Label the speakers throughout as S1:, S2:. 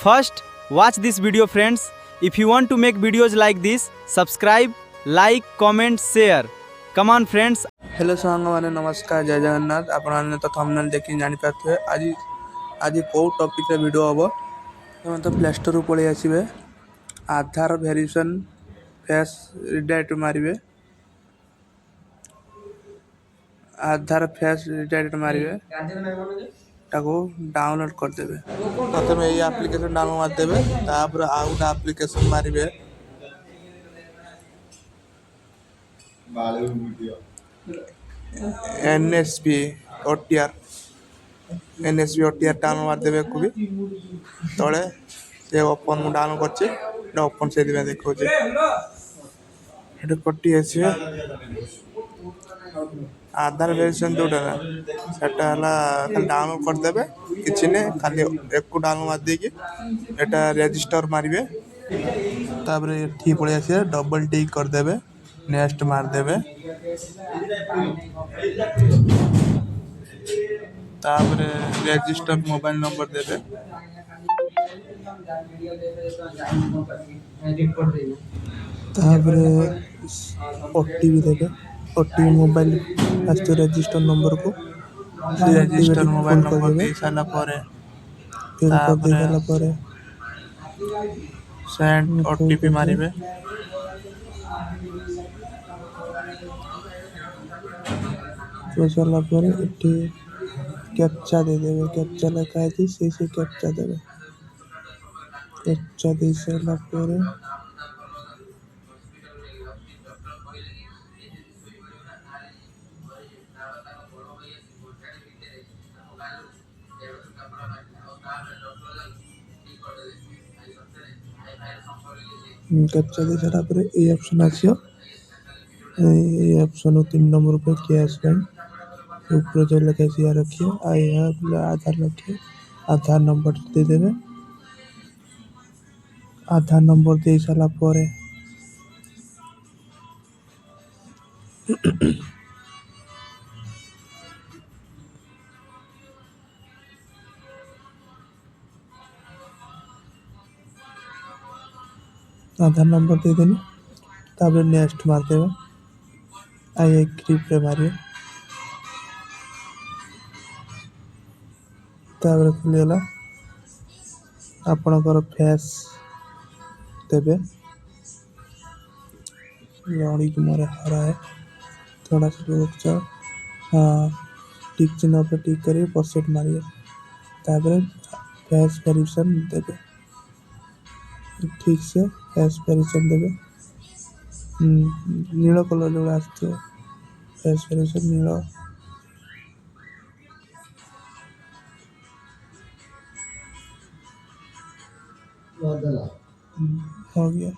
S1: First, watch this video friends. If you want to make videos like this, subscribe, like, comment, share. Come on friends.
S2: Hello सांग मैंने नमस्कार जय जगन्नाथ आपने तो thumbnail देखि जानि पाथे आज आज को टॉपिक रे वीडियो हबो तमे तो प्ले स्टोर पळे आसीबे आधार वेरिफिकेशन फेस रिडायरेक्ट मारिबे आधार फेस रिडायरेक्ट मारिबे ताको डाउनलोड कर देबे प्रथमे ए एप्लीकेशन डाउनलोड मार देबे तापर आउटा एप्लीकेशन मारिबे एनएसपी ओटीआर डाउनलोड मार देबे को भी तळे से ओपन मु डाउनलोड करछि ओपन से दिबे देखौ जे हेड कटी अछि आधार वेरिफिकेशन जोटा सेटा हला खाली डाउनलोड कर देबे किछि ने खाली एक को डाउनलोड मार दे कि एटा रजिस्टर मारिबे तापर एठी पळे आसी डबल टिक कर देबे नेक्स्ट मार देबे तापर रजिस्टर मोबाइल नंबर देबे तापर ओटीपी देबे ओटीपी मोबाइल आस्तो रजिस्टर नंबर को रजिस्टर मोबाइल नंबर दे साला परे फिर कर देला परे सेंड ओटीपी मारिबे तो साला परे एठी कैप्चा दे देबे कैप्चा लिखा है से कैप्चा देबे कैप्चा दे साला परे कैप्चा दे सारा पर ए ऑप्शन आछियो ए ऑप्शन 3 नंबर पे कैश बैंक ऊपर जो लिखा है रखिए आई हैव आधार रखिए आधार नंबर दे देबे आधार नंबर दे साला परे आधार नंबर दे देनी तापर नेक्स्ट मार देबे आई एग्री पे मारिए तापर खुलेला आपनकर फेस देबे लड़ी को मारे हरा है थोड़ा सा रुक जाओ हाँ टिक चिन्ह पे टिक करिए परसेंट मारिए तापर फेस वेरिफिकेशन देबे ठीक से फेस वेरिफिकेशन देबे नीला कलर जो आछतो फेस वेरिफिकेशन नीला हो गया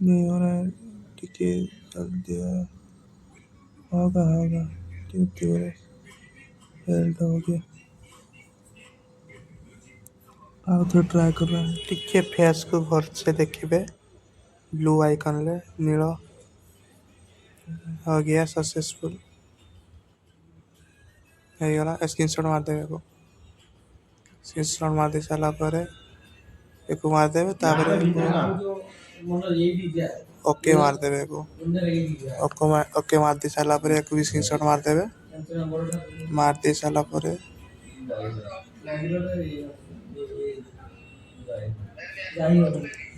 S2: नहीं हो रहा है ठीक है जल्दी होगा ठीक है हेल्थ हो गया आउ तो ट्राई कर रहा है ठीक है फेस को भर से देखिए ब्लू आइकन ले नीला हो गया सक्सेसफुल है गला स्क्रीनशॉट मार देबे को स्क्रीनशॉट मार दे साला परे एको मार देबे तापर ओके मार देबे को ओके मार दे साला परे एक भी स्क्रीनशॉट मार देबे मार दे साला परे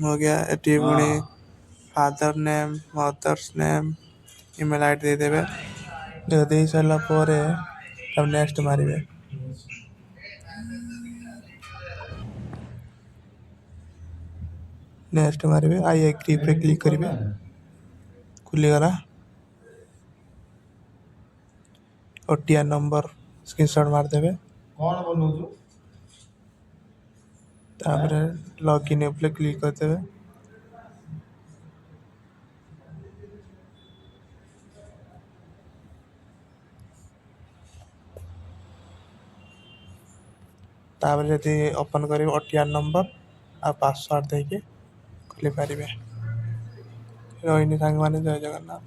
S2: हो गया एटी पुणी father name mother's name email ID दे देबे जो दे साला परे तब नेक्स्ट मारिबे नेक्स्ट मारिबे आई एग्री पे क्लिक करिबे खुली गला ओटीआर नंबर स्क्रीनशॉट मार देबे कोन बनउजु तापर लॉगिन पे क्लिक कर देबे तापर यदि ओपन करिबे ओटीआर नंबर आ पासवर्ड दे के खुली पारिबे रोहिणी सांग माने जय जगन्नाथ।